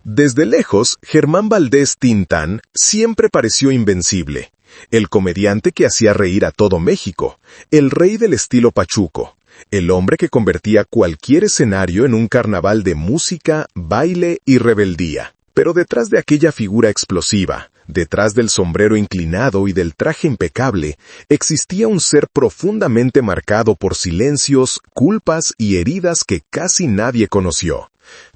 Desde lejos, Germán Valdés Tintán siempre pareció invencible. El comediante que hacía reír a todo México, el rey del estilo pachuco, el hombre que convertía cualquier escenario en un carnaval de música, baile y rebeldía. Pero detrás de aquella figura explosiva, detrás del sombrero inclinado y del traje impecable, existía un ser profundamente marcado por silencios, culpas y heridas que casi nadie conoció.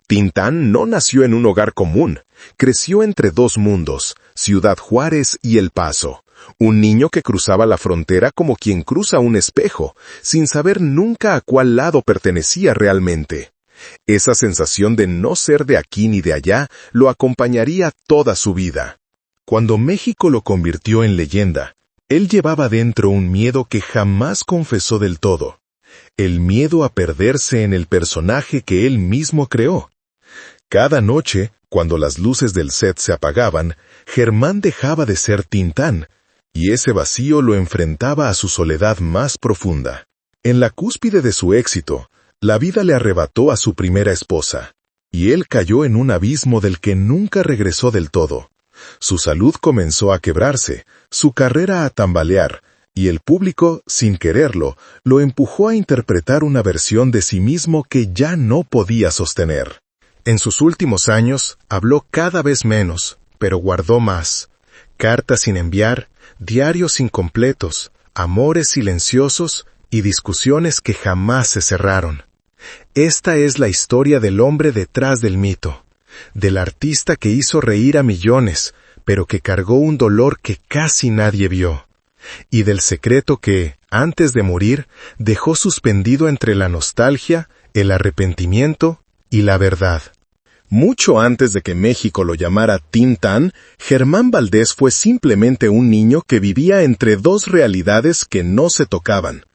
Tintán no nació en un hogar común, creció entre dos mundos, Ciudad Juárez y El Paso. Un niño que cruzaba la frontera como quien cruza un espejo, sin saber nunca a cuál lado pertenecía realmente. Esa sensación de no ser de aquí ni de allá lo acompañaría toda su vida. Cuando México lo convirtió en leyenda, él llevaba dentro un miedo que jamás confesó del todo. El miedo a perderse en el personaje que él mismo creó. Cada noche, cuando las luces del set se apagaban, Germán dejaba de ser Tintán, y ese vacío lo enfrentaba a su soledad más profunda. En la cúspide de su éxito, la vida le arrebató a su primera esposa, y él cayó en un abismo del que nunca regresó del todo. Su salud comenzó a quebrarse, su carrera a tambalear, y el público, sin quererlo, lo empujó a interpretar una versión de sí mismo que ya no podía sostener. En sus últimos años, habló cada vez menos, pero guardó más. Cartas sin enviar, diarios incompletos, amores silenciosos y discusiones que jamás se cerraron. Esta es la historia del hombre detrás del mito, del artista que hizo reír a millones, pero que cargó un dolor que casi nadie vio, y del secreto que, antes de morir, dejó suspendido entre la nostalgia, el arrepentimiento y la verdad. Mucho antes de que México lo llamara Tintán, Germán Valdés fue simplemente un niño que vivía entre dos realidades que no se tocaban.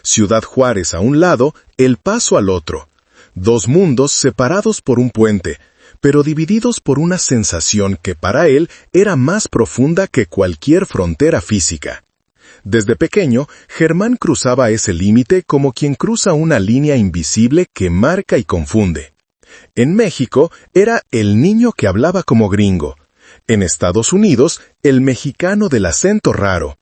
Ciudad Juárez a un lado, El Paso al otro. Dos mundos separados por un puente, pero divididos por una sensación que para él era más profunda que cualquier frontera física. Desde pequeño, Germán cruzaba ese límite como quien cruza una línea invisible que marca y confunde. En México era el niño que hablaba como gringo. En Estados Unidos, el mexicano del acento raro.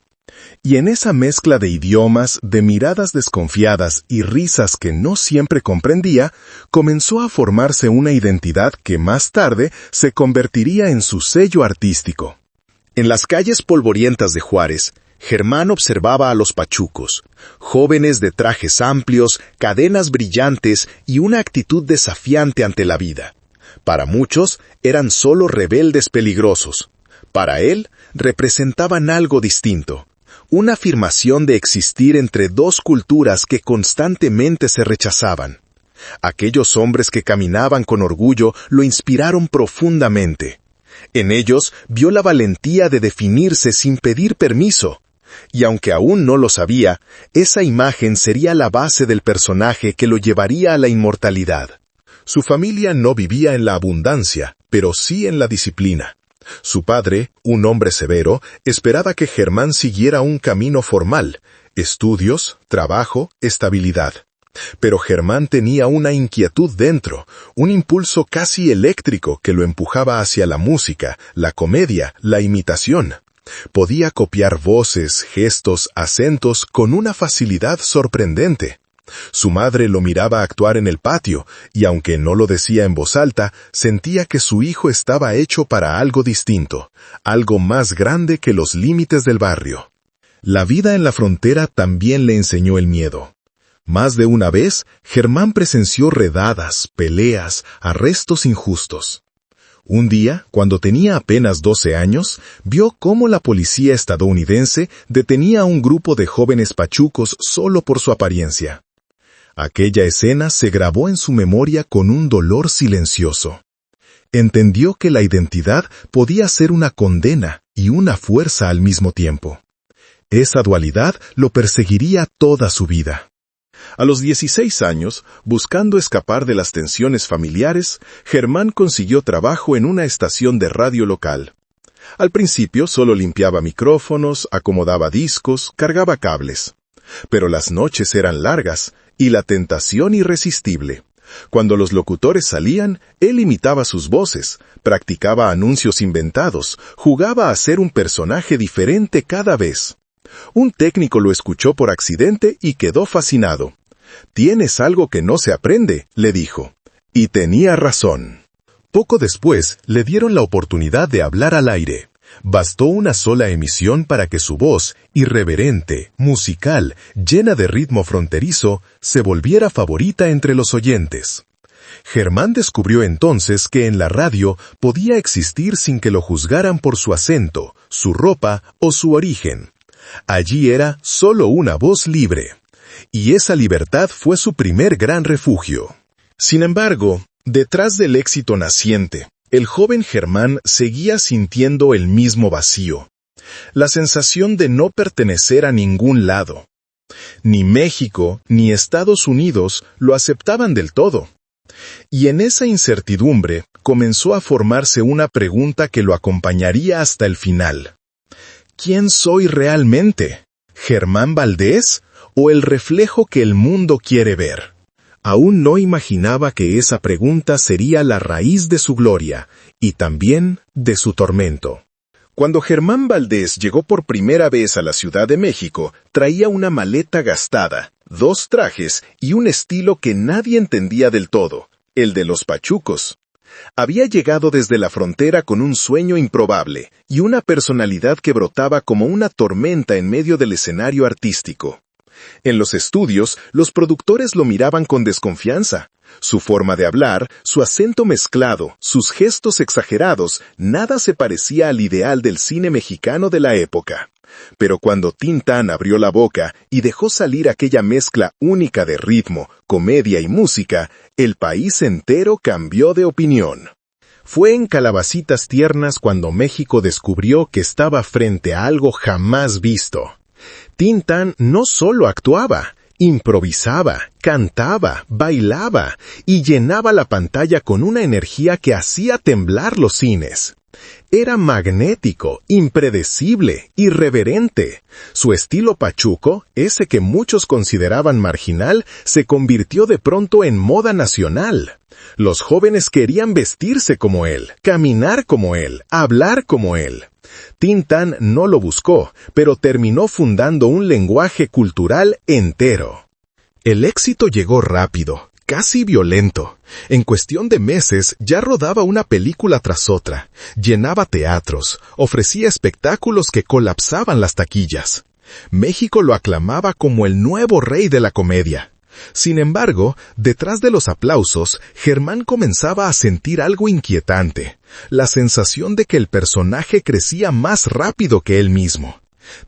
Y en esa mezcla de idiomas, de miradas desconfiadas y risas que no siempre comprendía, comenzó a formarse una identidad que más tarde se convertiría en su sello artístico. En las calles polvorientas de Juárez, Germán observaba a los pachucos, jóvenes de trajes amplios, cadenas brillantes y una actitud desafiante ante la vida. Para muchos, eran solo rebeldes peligrosos. Para él, representaban algo distinto. Una afirmación de existir entre dos culturas que constantemente se rechazaban. Aquellos hombres que caminaban con orgullo lo inspiraron profundamente. En ellos vio la valentía de definirse sin pedir permiso. Y aunque aún no lo sabía, esa imagen sería la base del personaje que lo llevaría a la inmortalidad. Su familia no vivía en la abundancia, pero sí en la disciplina. Su padre, un hombre severo, esperaba que Germán siguiera un camino formal, estudios, trabajo, estabilidad. Pero Germán tenía una inquietud dentro, un impulso casi eléctrico que lo empujaba hacia la música, la comedia, la imitación. Podía copiar voces, gestos, acentos con una facilidad sorprendente. Su madre lo miraba actuar en el patio, y aunque no lo decía en voz alta, sentía que su hijo estaba hecho para algo distinto, algo más grande que los límites del barrio. La vida en la frontera también le enseñó el miedo. Más de una vez, Germán presenció redadas, peleas, arrestos injustos. Un día, cuando tenía apenas 12 años, vio cómo la policía estadounidense detenía a un grupo de jóvenes pachucos solo por su apariencia. Aquella escena se grabó en su memoria con un dolor silencioso. Entendió que la identidad podía ser una condena y una fuerza al mismo tiempo. Esa dualidad lo perseguiría toda su vida. A los 16 años, buscando escapar de las tensiones familiares, Germán consiguió trabajo en una estación de radio local. Al principio solo limpiaba micrófonos, acomodaba discos, cargaba cables. Pero las noches eran largas y la tentación irresistible. Cuando los locutores salían, él imitaba sus voces, practicaba anuncios inventados, jugaba a ser un personaje diferente cada vez. Un técnico lo escuchó por accidente y quedó fascinado. «Tienes algo que no se aprende», le dijo. Y tenía razón. Poco después, le dieron la oportunidad de hablar al aire. Bastó una sola emisión para que su voz, irreverente, musical, llena de ritmo fronterizo, se volviera favorita entre los oyentes. Germán descubrió entonces que en la radio podía existir sin que lo juzgaran por su acento, su ropa o su origen. Allí era solo una voz libre. Y esa libertad fue su primer gran refugio. Sin embargo, detrás del éxito naciente, el joven Germán seguía sintiendo el mismo vacío, la sensación de no pertenecer a ningún lado. Ni México ni Estados Unidos lo aceptaban del todo. Y en esa incertidumbre comenzó a formarse una pregunta que lo acompañaría hasta el final. ¿Quién soy realmente? ¿Germán Valdés o el reflejo que el mundo quiere ver? Aún no imaginaba que esa pregunta sería la raíz de su gloria y también de su tormento. Cuando Germán Valdés llegó por primera vez a la Ciudad de México, traía una maleta gastada, 2 trajes y un estilo que nadie entendía del todo, el de los pachucos. Había llegado desde la frontera con un sueño improbable y una personalidad que brotaba como una tormenta en medio del escenario artístico. En los estudios, los productores lo miraban con desconfianza. Su forma de hablar, su acento mezclado, sus gestos exagerados, nada se parecía al ideal del cine mexicano de la época. Pero cuando Tintán abrió la boca y dejó salir aquella mezcla única de ritmo, comedia y música, el país entero cambió de opinión. Fue en Calabacitas Tiernas cuando México descubrió que estaba frente a algo jamás visto. Tintán no solo actuaba, improvisaba, cantaba, bailaba y llenaba la pantalla con una energía que hacía temblar los cines. Era magnético, impredecible, irreverente. Su estilo pachuco, ese que muchos consideraban marginal, se convirtió de pronto en moda nacional. Los jóvenes querían vestirse como él, caminar como él, hablar como él. Tintán no lo buscó, pero terminó fundando un lenguaje cultural entero. El éxito llegó rápido, casi violento. En cuestión de meses ya rodaba una película tras otra, llenaba teatros, ofrecía espectáculos que colapsaban las taquillas. México lo aclamaba como el nuevo rey de la comedia. Sin embargo, detrás de los aplausos, Germán comenzaba a sentir algo inquietante, la sensación de que el personaje crecía más rápido que él mismo.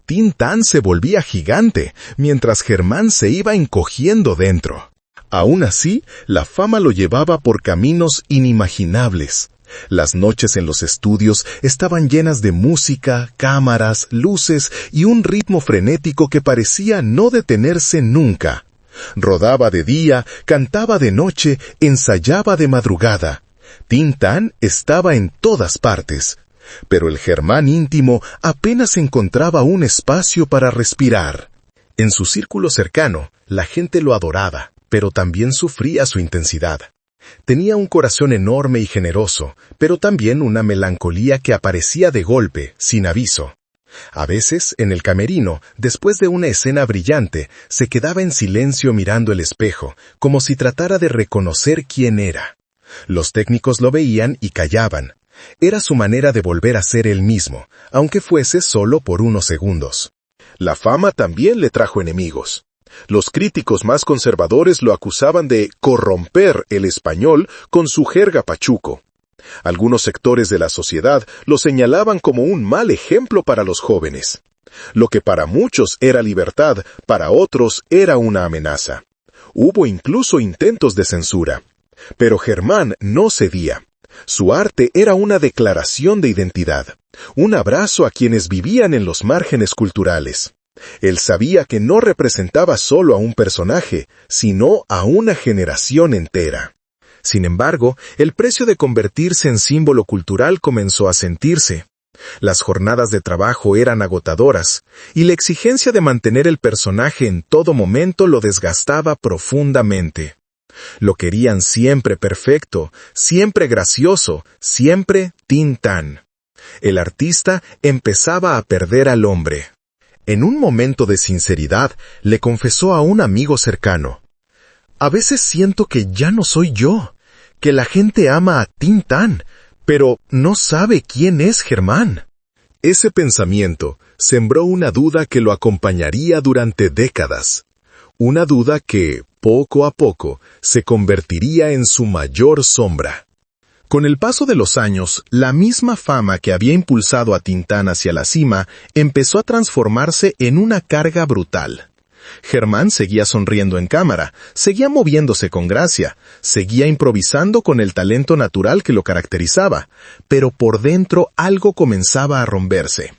Tintán se volvía gigante, mientras Germán se iba encogiendo dentro. Aún así, la fama lo llevaba por caminos inimaginables. Las noches en los estudios estaban llenas de música, cámaras, luces y un ritmo frenético que parecía no detenerse nunca. Rodaba de día, cantaba de noche, ensayaba de madrugada. Tintán estaba en todas partes. Pero el Germán íntimo apenas encontraba un espacio para respirar. En su círculo cercano, la gente lo adoraba, pero también sufría su intensidad. Tenía un corazón enorme y generoso, pero también una melancolía que aparecía de golpe, sin aviso. A veces, en el camerino, después de una escena brillante, se quedaba en silencio mirando el espejo, como si tratara de reconocer quién era. Los técnicos lo veían y callaban. Era su manera de volver a ser él mismo, aunque fuese solo por unos segundos. La fama también le trajo enemigos. Los críticos más conservadores lo acusaban de corromper el español con su jerga pachuco. Algunos sectores de la sociedad lo señalaban como un mal ejemplo para los jóvenes. Lo que para muchos era libertad, para otros era una amenaza. Hubo incluso intentos de censura. Pero Germán no cedía. Su arte era una declaración de identidad, un abrazo a quienes vivían en los márgenes culturales. Él sabía que no representaba solo a un personaje, sino a una generación entera. Sin embargo, el precio de convertirse en símbolo cultural comenzó a sentirse. Las jornadas de trabajo eran agotadoras, y la exigencia de mantener el personaje en todo momento lo desgastaba profundamente. Lo querían siempre perfecto, siempre gracioso, siempre Tintán. El artista empezaba a perder al hombre. En un momento de sinceridad, le confesó a un amigo cercano: «A veces siento que ya no soy yo, que la gente ama a Tintán, pero no sabe quién es Germán». Ese pensamiento sembró una duda que lo acompañaría durante décadas. Una duda que, poco a poco, se convertiría en su mayor sombra. Con el paso de los años, la misma fama que había impulsado a Tintán hacia la cima empezó a transformarse en una carga brutal. Germán seguía sonriendo en cámara, seguía moviéndose con gracia, seguía improvisando con el talento natural que lo caracterizaba, pero por dentro algo comenzaba a romperse.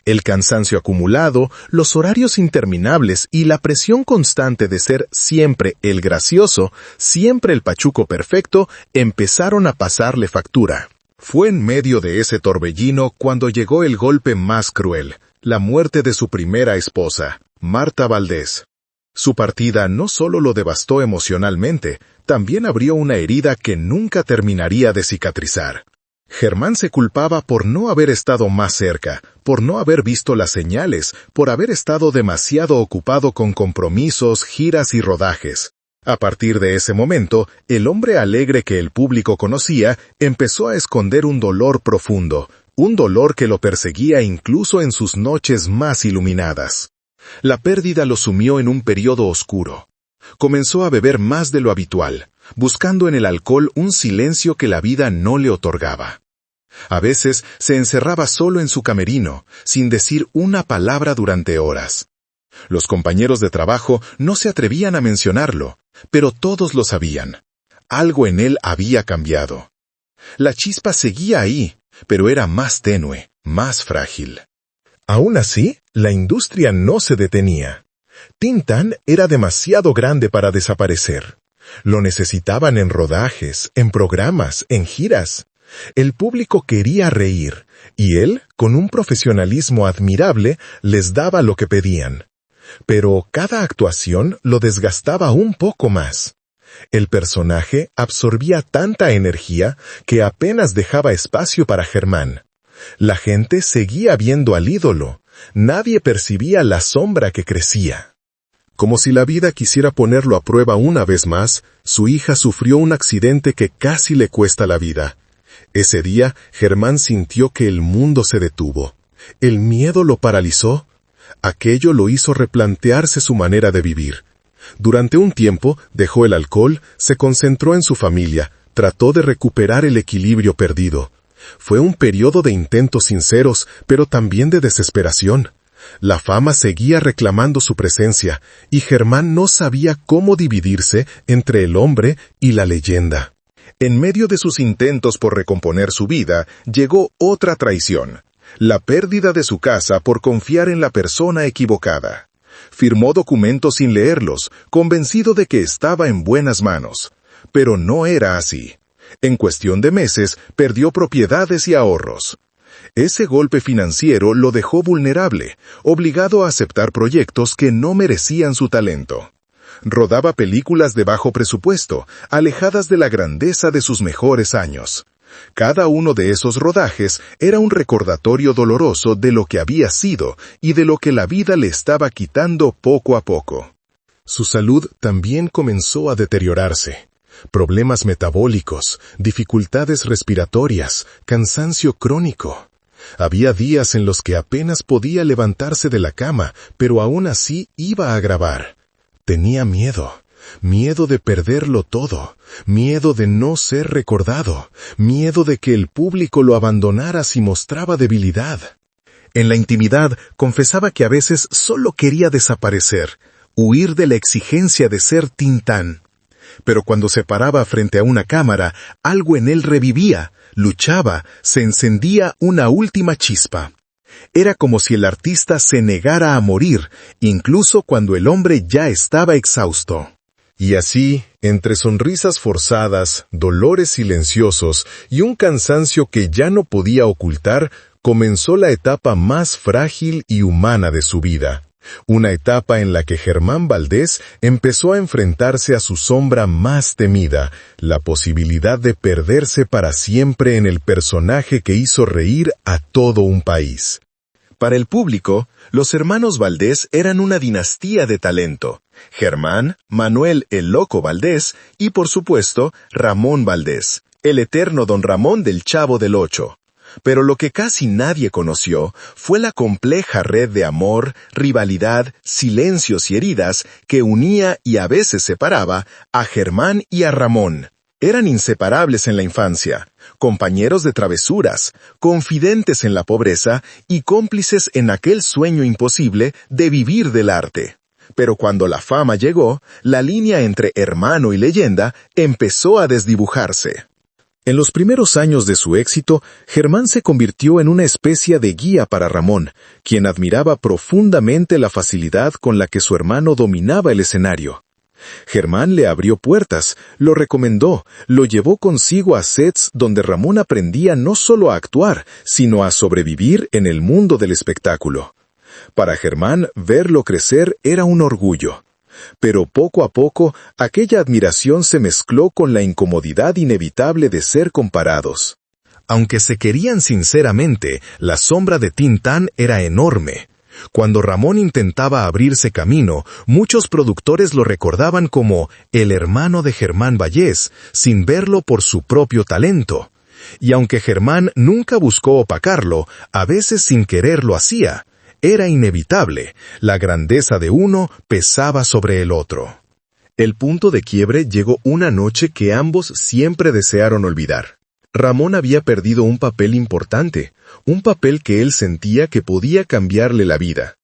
El cansancio acumulado, los horarios interminables y la presión constante de ser siempre el gracioso, siempre el pachuco perfecto, empezaron a pasarle factura. Fue en medio de ese torbellino cuando llegó el golpe más cruel, la muerte de su primera esposa, Marta Valdés. Su partida no solo lo devastó emocionalmente, también abrió una herida que nunca terminaría de cicatrizar. Germán se culpaba por no haber estado más cerca, por no haber visto las señales, por haber estado demasiado ocupado con compromisos, giras y rodajes. A partir de ese momento, el hombre alegre que el público conocía empezó a esconder un dolor profundo, un dolor que lo perseguía incluso en sus noches más iluminadas. La pérdida lo sumió en un periodo oscuro. Comenzó a beber más de lo habitual, buscando en el alcohol un silencio que la vida no le otorgaba. A veces se encerraba solo en su camerino, sin decir una palabra durante horas. Los compañeros de trabajo no se atrevían a mencionarlo, pero todos lo sabían. Algo en él había cambiado. La chispa seguía ahí, pero era más tenue, más frágil. Aún así, la industria no se detenía. Tintán era demasiado grande para desaparecer. Lo necesitaban en rodajes, en programas, en giras. El público quería reír, y él, con un profesionalismo admirable, les daba lo que pedían. Pero cada actuación lo desgastaba un poco más. El personaje absorbía tanta energía que apenas dejaba espacio para Germán. La gente seguía viendo al ídolo. Nadie percibía la sombra que crecía. Como si la vida quisiera ponerlo a prueba una vez más, su hija sufrió un accidente que casi le cuesta la vida. Ese día, Germán sintió que el mundo se detuvo. El miedo lo paralizó. Aquello lo hizo replantearse su manera de vivir. Durante un tiempo, dejó el alcohol, se concentró en su familia, trató de recuperar el equilibrio perdido. Fue un periodo de intentos sinceros, pero también de desesperación. La fama seguía reclamando su presencia, y Germán no sabía cómo dividirse entre el hombre y la leyenda. En medio de sus intentos por recomponer su vida, llegó otra traición: la pérdida de su casa por confiar en la persona equivocada. Firmó documentos sin leerlos, convencido de que estaba en buenas manos. Pero no era así. En cuestión de meses, perdió propiedades y ahorros. Ese golpe financiero lo dejó vulnerable, obligado a aceptar proyectos que no merecían su talento. Rodaba películas de bajo presupuesto, alejadas de la grandeza de sus mejores años. Cada uno de esos rodajes era un recordatorio doloroso de lo que había sido y de lo que la vida le estaba quitando poco a poco. Su salud también comenzó a deteriorarse. Problemas metabólicos, dificultades respiratorias, cansancio crónico. Había días en los que apenas podía levantarse de la cama, pero aún así iba a grabar. Tenía miedo de perderlo todo, miedo de no ser recordado, miedo de que el público lo abandonara si mostraba debilidad. En la intimidad confesaba que a veces solo quería desaparecer, huir de la exigencia de ser Tintán. Pero cuando se paraba frente a una cámara, algo en él revivía, luchaba, se encendía una última chispa. Era como si el artista se negara a morir, incluso cuando el hombre ya estaba exhausto. Y así, entre sonrisas forzadas, dolores silenciosos y un cansancio que ya no podía ocultar, comenzó la etapa más frágil y humana de su vida. Una etapa en la que Germán Valdés empezó a enfrentarse a su sombra más temida, la posibilidad de perderse para siempre en el personaje que hizo reír a todo un país. Para el público, los hermanos Valdés eran una dinastía de talento. Germán, Manuel el Loco Valdés y, por supuesto, Ramón Valdés, el eterno don Ramón del Chavo del Ocho. Pero lo que casi nadie conoció fue la compleja red de amor, rivalidad, silencios y heridas que unía y a veces separaba a Germán y a Ramón. Eran inseparables en la infancia, compañeros de travesuras, confidentes en la pobreza y cómplices en aquel sueño imposible de vivir del arte. Pero cuando la fama llegó, la línea entre hermano y leyenda empezó a desdibujarse. En los primeros años de su éxito, Germán se convirtió en una especie de guía para Ramón, quien admiraba profundamente la facilidad con la que su hermano dominaba el escenario. Germán le abrió puertas, lo recomendó, lo llevó consigo a sets donde Ramón aprendía no solo a actuar, sino a sobrevivir en el mundo del espectáculo. Para Germán, verlo crecer era un orgullo. Pero poco a poco, aquella admiración se mezcló con la incomodidad inevitable de ser comparados. Aunque se querían sinceramente, la sombra de Tintán era enorme. Cuando Ramón intentaba abrirse camino, muchos productores lo recordaban como el hermano de Germán Vallés, sin verlo por su propio talento. Y aunque Germán nunca buscó opacarlo, a veces sin querer lo hacía. Era inevitable, la grandeza de uno pesaba sobre el otro. El punto de quiebre llegó una noche que ambos siempre desearon olvidar. Ramón había perdido un papel importante, un papel que él sentía que podía cambiarle la vida.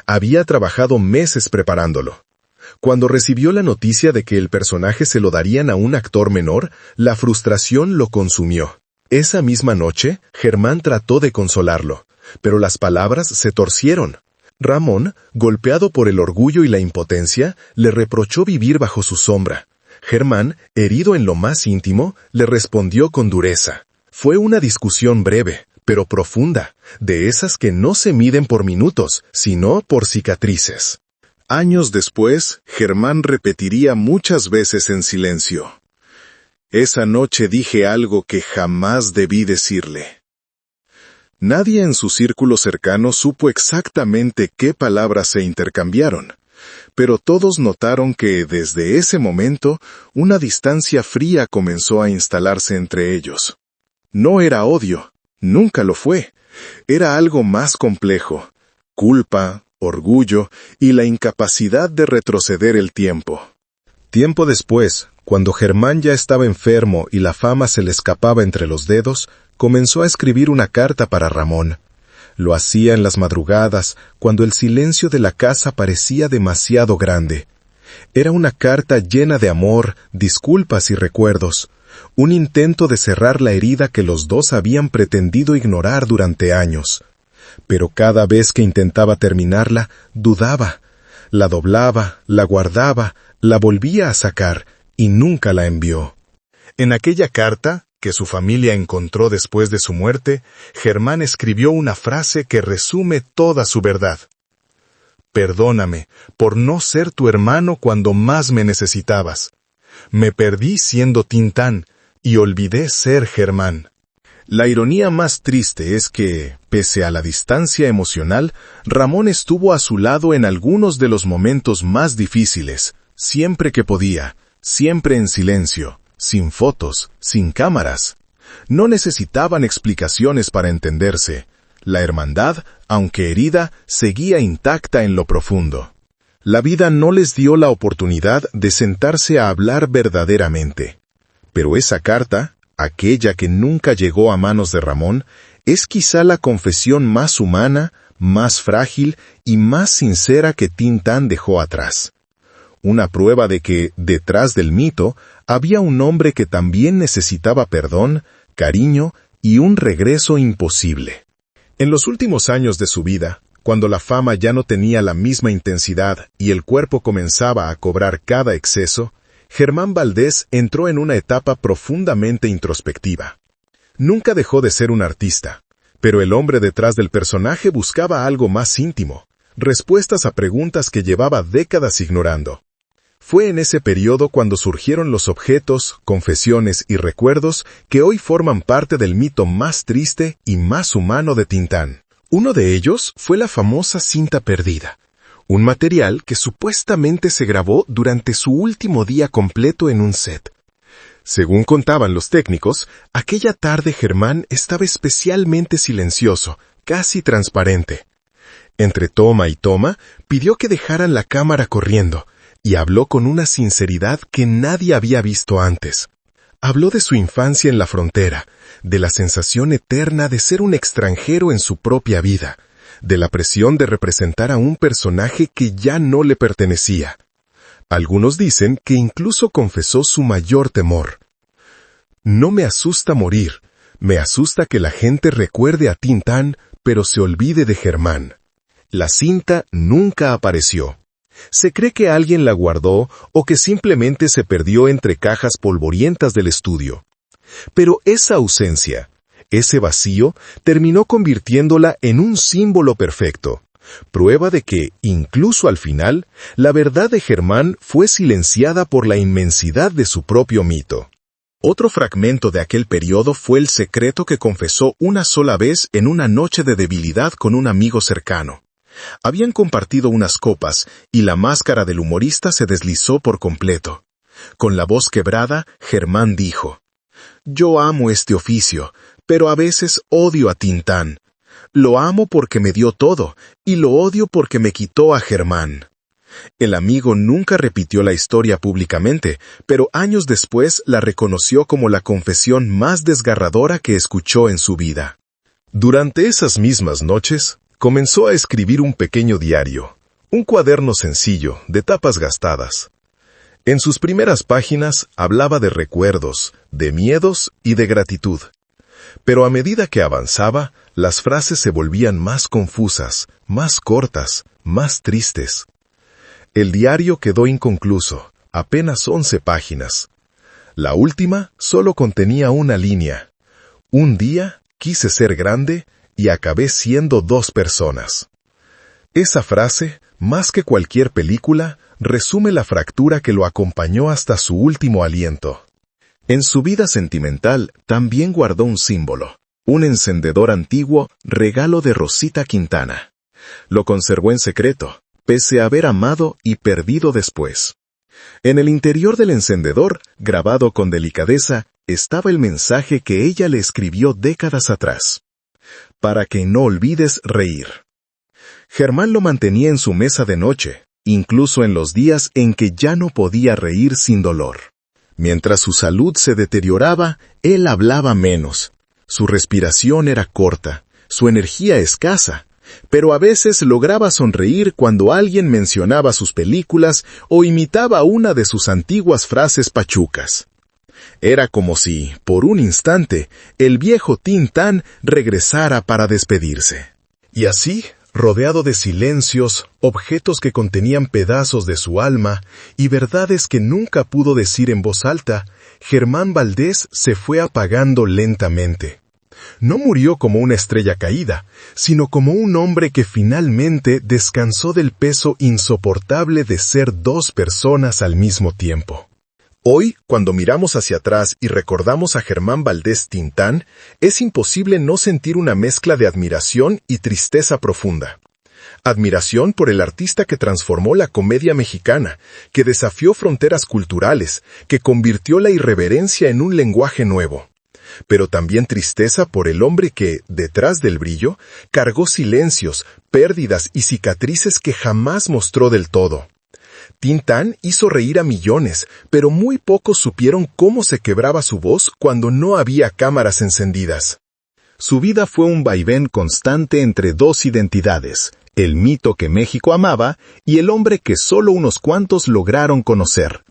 Había trabajado meses preparándolo. Cuando recibió la noticia de que el personaje se lo darían a un actor menor, la frustración lo consumió. Esa misma noche, Germán trató de consolarlo, pero las palabras se torcieron. Ramón, golpeado por el orgullo y la impotencia, le reprochó vivir bajo su sombra. Germán, herido en lo más íntimo, le respondió con dureza. Fue una discusión breve, pero profunda, de esas que no se miden por minutos, sino por cicatrices. Años después, Germán repetiría muchas veces en silencio. Esa noche dije algo que jamás debí decirle. Nadie en su círculo cercano supo exactamente qué palabras se intercambiaron, pero todos notaron que desde ese momento una distancia fría comenzó a instalarse entre ellos. No era odio, nunca lo fue, era algo más complejo, culpa, orgullo y la incapacidad de retroceder el tiempo. Tiempo después, cuando Germán ya estaba enfermo y la fama se le escapaba entre los dedos, comenzó a escribir una carta para Ramón. Lo hacía en las madrugadas, cuando el silencio de la casa parecía demasiado grande. Era una carta llena de amor, disculpas y recuerdos, un intento de cerrar la herida que los dos habían pretendido ignorar durante años. Pero cada vez que intentaba terminarla, dudaba. La doblaba, la guardaba, la volvía a sacar, y nunca la envió. En aquella carta, que su familia encontró después de su muerte, Germán escribió una frase que resume toda su verdad. Perdóname por no ser tu hermano cuando más me necesitabas. Me perdí siendo Tintán y olvidé ser Germán. La ironía más triste es que, pese a la distancia emocional, Ramón estuvo a su lado en algunos de los momentos más difíciles, siempre que podía, siempre en silencio, sin fotos, sin cámaras. No necesitaban explicaciones para entenderse. La hermandad, aunque herida, seguía intacta en lo profundo. La vida no les dio la oportunidad de sentarse a hablar verdaderamente. Pero esa carta, aquella que nunca llegó a manos de Ramón, es quizá la confesión más humana, más frágil y más sincera que Tintán dejó atrás. Una prueba de que, detrás del mito, había un hombre que también necesitaba perdón, cariño y un regreso imposible. En los últimos años de su vida, cuando la fama ya no tenía la misma intensidad y el cuerpo comenzaba a cobrar cada exceso, Germán Valdés entró en una etapa profundamente introspectiva. Nunca dejó de ser un artista, pero el hombre detrás del personaje buscaba algo más íntimo, respuestas a preguntas que llevaba décadas ignorando. Fue en ese periodo cuando surgieron los objetos, confesiones y recuerdos que hoy forman parte del mito más triste y más humano de Tintán. Uno de ellos fue la famosa cinta perdida, un material que supuestamente se grabó durante su último día completo en un set. Según contaban los técnicos, aquella tarde Germán estaba especialmente silencioso, casi transparente. Entre toma y toma, pidió que dejaran la cámara corriendo, y habló con una sinceridad que nadie había visto antes. Habló de su infancia en la frontera, de la sensación eterna de ser un extranjero en su propia vida, de la presión de representar a un personaje que ya no le pertenecía. Algunos dicen que incluso confesó su mayor temor. No me asusta morir, me asusta que la gente recuerde a Tintán, pero se olvide de Germán. La cinta nunca apareció. Se cree que alguien la guardó o que simplemente se perdió entre cajas polvorientas del estudio. Pero esa ausencia, ese vacío, terminó convirtiéndola en un símbolo perfecto. Prueba de que, incluso al final, la verdad de Germán fue silenciada por la inmensidad de su propio mito. Otro fragmento de aquel periodo fue el secreto que confesó una sola vez en una noche de debilidad con un amigo cercano. Habían compartido unas copas y la máscara del humorista se deslizó por completo. Con la voz quebrada, Germán dijo: «Yo amo este oficio, pero a veces odio a Tintán. Lo amo porque me dio todo, y lo odio porque me quitó a Germán». El amigo nunca repitió la historia públicamente, pero años después la reconoció como la confesión más desgarradora que escuchó en su vida. Durante esas mismas noches, comenzó a escribir un pequeño diario, un cuaderno sencillo, de tapas gastadas. En sus primeras páginas hablaba de recuerdos, de miedos y de gratitud. Pero a medida que avanzaba, las frases se volvían más confusas, más cortas, más tristes. El diario quedó inconcluso, apenas 11 páginas. La última solo contenía una línea. Un día quise ser grande y acabé siendo 2 personas. Esa frase, más que cualquier película, resume la fractura que lo acompañó hasta su último aliento. En su vida sentimental también guardó un símbolo, un encendedor antiguo, regalo de Rosita Quintana. Lo conservó en secreto, pese a haber amado y perdido después. En el interior del encendedor, grabado con delicadeza, estaba el mensaje que ella le escribió décadas atrás: «Para que no olvides reír». Germán lo mantenía en su mesa de noche, incluso en los días en que ya no podía reír sin dolor. Mientras su salud se deterioraba, él hablaba menos. Su respiración era corta, su energía escasa, pero a veces lograba sonreír cuando alguien mencionaba sus películas o imitaba una de sus antiguas frases pachucas. Era como si, por un instante, el viejo Tintán regresara para despedirse. Y así, rodeado de silencios, objetos que contenían pedazos de su alma y verdades que nunca pudo decir en voz alta, Germán Valdés se fue apagando lentamente. No murió como una estrella caída, sino como un hombre que finalmente descansó del peso insoportable de ser 2 personas al mismo tiempo. Hoy, cuando miramos hacia atrás y recordamos a Germán Valdés Tintán, es imposible no sentir una mezcla de admiración y tristeza profunda. Admiración por el artista que transformó la comedia mexicana, que desafió fronteras culturales, que convirtió la irreverencia en un lenguaje nuevo. Pero también tristeza por el hombre que, detrás del brillo, cargó silencios, pérdidas y cicatrices que jamás mostró del todo. Tintán hizo reír a millones, pero muy pocos supieron cómo se quebraba su voz cuando no había cámaras encendidas. Su vida fue un vaivén constante entre 2 identidades, el mito que México amaba y el hombre que solo unos cuantos lograron conocer.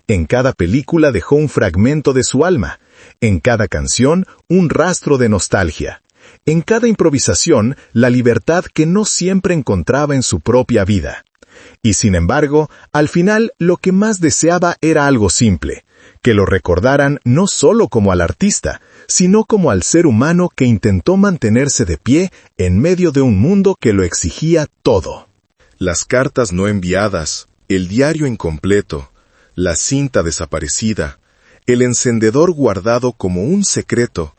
En cada película dejó un fragmento de su alma, en cada canción un rastro de nostalgia, en cada improvisación la libertad que no siempre encontraba en su propia vida. Y sin embargo, al final lo que más deseaba era algo simple, que lo recordaran no solo como al artista, sino como al ser humano que intentó mantenerse de pie en medio de un mundo que lo exigía todo. Las cartas no enviadas, el diario incompleto, la cinta desaparecida, el encendedor guardado como un secreto,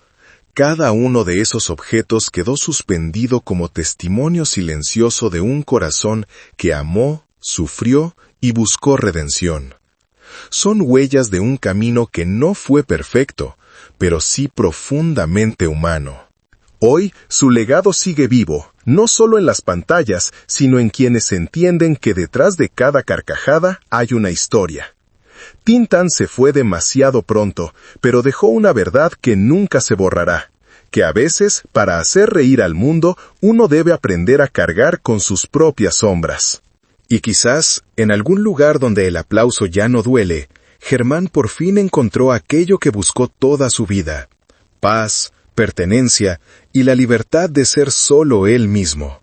cada uno de esos objetos quedó suspendido como testimonio silencioso de un corazón que amó, sufrió y buscó redención. Son huellas de un camino que no fue perfecto, pero sí profundamente humano. Hoy, su legado sigue vivo, no solo en las pantallas, sino en quienes entienden que detrás de cada carcajada hay una historia. Tin Tan se fue demasiado pronto, pero dejó una verdad que nunca se borrará, que a veces, para hacer reír al mundo, uno debe aprender a cargar con sus propias sombras. Y quizás, en algún lugar donde el aplauso ya no duele, Germán por fin encontró aquello que buscó toda su vida: paz, pertenencia y la libertad de ser solo él mismo.